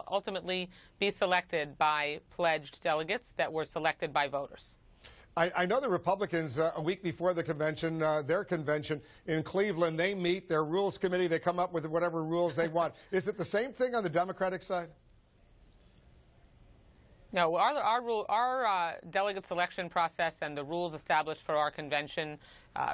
ultimately be selected by pledged delegates that were selected by voters. I know the Republicans, a week before the convention, their convention in Cleveland, they meet their rules committee. They come up with whatever rules they want. Is it the same thing on the Democratic side? No, our delegate selection process and the rules established for our convention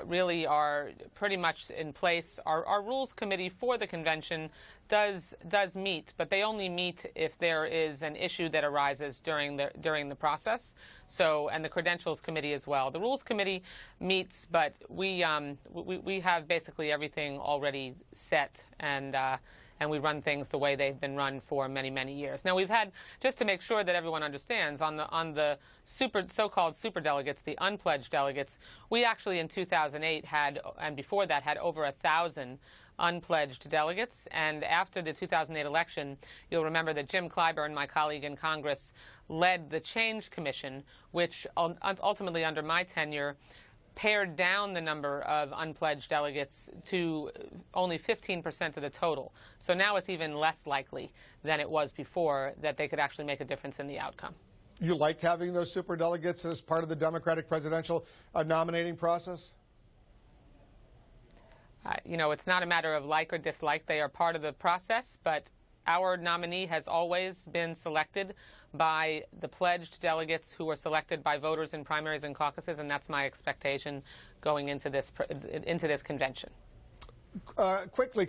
really are pretty much in place. Our rules committee for the convention does meet, but they only meet if there is an issue that arises during the process. So, and the credentials committee as well. The rules committee meets, but we have basically everything already set, and we run things the way they've been run for many, many years. Now, we've had, just to make sure that everyone understands, on the so-called superdelegates, the unpledged delegates, we actually in 2008 had, and before that, had over 1,000 unpledged delegates. And after the 2008 election, you'll remember that Jim Clyburn, my colleague in Congress, led the Change Commission, which ultimately, under my tenure, pared down the number of unpledged delegates to only 15% of the total. So now it's even less likely than it was before that they could actually make a difference in the outcome. You like having those superdelegates as part of the Democratic presidential nominating process? You know, it's not a matter of like or dislike. They are part of the process, but our nominee has always been selected by the pledged delegates who were selected by voters in primaries and caucuses, and that's my expectation going into this convention. Quickly.